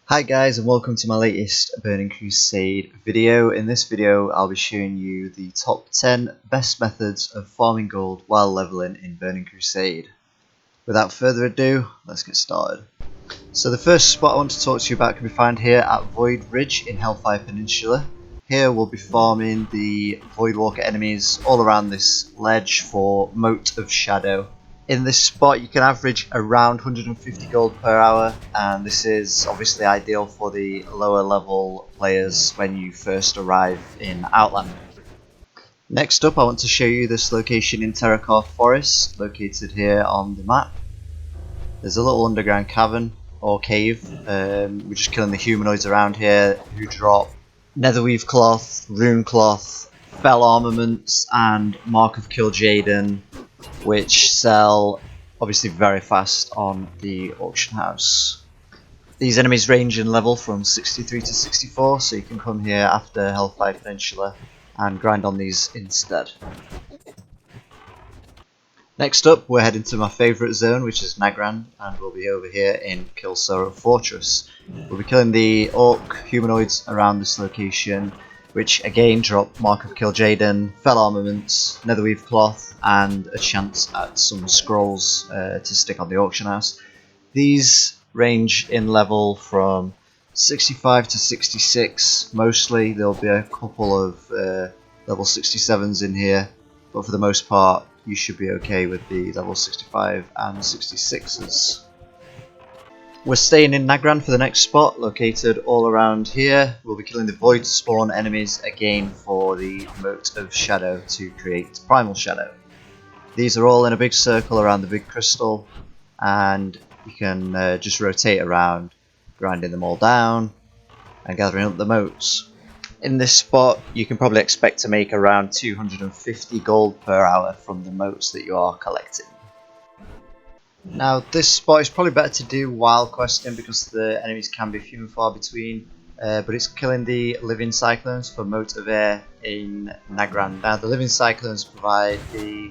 Hi guys, and welcome to my latest Burning Crusade video. In this video I'll be showing you the top 10 best methods of farming gold while leveling in Burning Crusade. Without further ado, let's get started. So the first spot I want to talk to you about can be found here at Void Ridge in Hellfire Peninsula. Here we'll be farming the Voidwalker enemies all around this ledge for Mote of Shadow. In this spot you can average around 150 gold per hour, and this is obviously ideal for the lower level players when you first arrive in Outland. Next up I want to show you this location in Terracotta Forest, located here on the map. There's a little underground cavern or cave. We're just killing the humanoids around here who drop netherweave cloth, rune cloth, fell armaments and Mark of Kill Jaden, which sell obviously very fast on the auction house. These enemies range in level from 63 to 64, so you can come here after Hellfire Peninsula and grind on these instead. Next up we're heading to my favourite zone, which is Nagran, and we'll be over here in Kilsorrow Fortress. We'll be killing the orc humanoids around this location, which again drop Mark of Kill Jaden, fell armaments, netherweave cloth, and a chance at some scrolls to stick on the auction house. These range in level from 65 to 66 mostly. There'll be a couple of level 67s in here, but for the most part you should be okay with the level 65 and 66s. We're staying in Nagran for the next spot, located all around here. We'll be killing the Void Spawn enemies again for the Mote of Shadow to create Primal Shadow. These are all in a big circle around the big crystal, and you can just rotate around, grinding them all down and gathering up the motes. In this spot you can probably expect to make around 250 gold per hour from the motes that you are collecting. Now this spot is probably better to do while questing because the enemies can be few and far between, but it's killing the Living Cyclones for Mote of Air in Nagran. Now the Living Cyclones provide the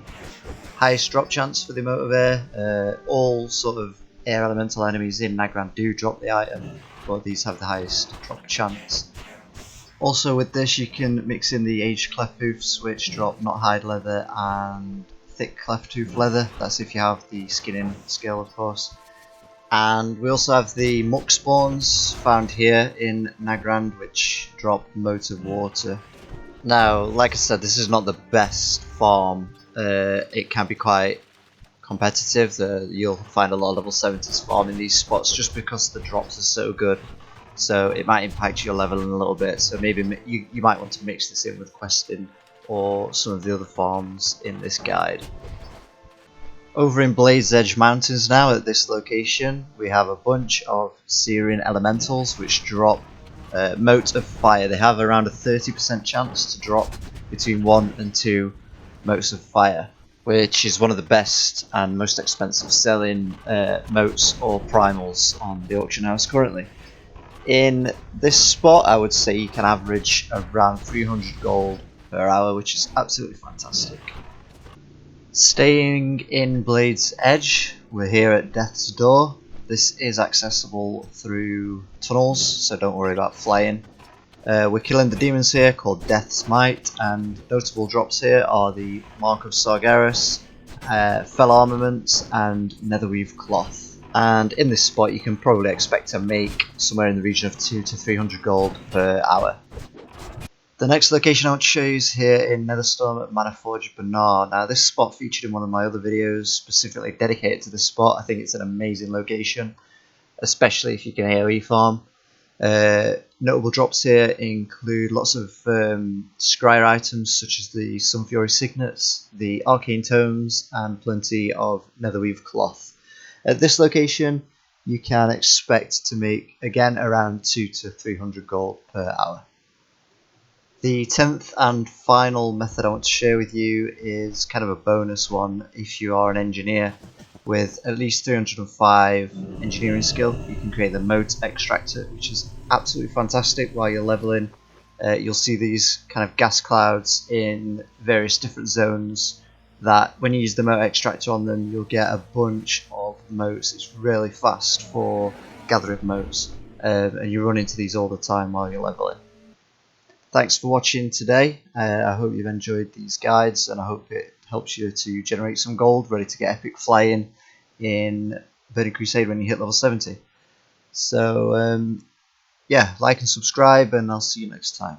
highest drop chance for the Mote of Air. All sort of air elemental enemies in Nagran do drop the item, but these have the highest drop chance. Also with this you can mix in the aged cleft hoofs, which drop not hide leather and thick cleft hoof leather. That's if you have the skinning skill, of course. And we also have the muck spawns found here in Nagran, which drop Mote of Water. Now, like I said, this is not the best farm. It can be quite competitive. You'll find a lot of level 70s farming these spots just because the drops are so good. So it might impact your leveling a little bit. So maybe you might want to mix this in with questing or some of the other farms in this guide. Over in Blade's Edge Mountains now at this location we have a bunch of Syrian elementals which drop Mote of Fire. They have around a 30% chance to drop between 1 and 2 Motes of Fire, which is one of the best and most expensive selling motes or primals on the auction house currently. In this spot I would say you can average around 300 gold per hour, which is absolutely fantastic. Staying in Blade's Edge, we're here at Death's Door. This is accessible through tunnels, so don't worry about flying. We're killing the demons here called Death's Might, and notable drops here are the Mark of Sargeras, fell armaments and netherweave cloth. And in this spot you can probably expect to make somewhere in the region of 200 to 300 gold per hour. The next location I want to show you is here in Netherstorm at Manafort Bernard. Now this spot featured in one of my other videos specifically dedicated to this spot. I think it's an amazing location, especially if you can AoE farm. Notable drops here include lots of scryer items such as the Sunfury Signets, the Arcane Tomes and plenty of netherweave cloth. At this location you can expect to make again around 200 to 300 gold per hour. The 10th and final method I want to share with you is kind of a bonus one. If you are an engineer with at least 305 engineering skill, you can create the Moat Extractor, which is absolutely fantastic while you're leveling. You'll see these kind of gas clouds in various different zones that when you use the Moat Extractor on them you'll get a bunch of motes. It's really fast for gathering motes. and you run into these all the time while you're leveling. Thanks for watching today. I hope you've enjoyed these guides, and I hope it helps you to generate some gold ready to get epic flying in Burning Crusade when you hit level 70. So yeah, like and subscribe, and I'll see you next time.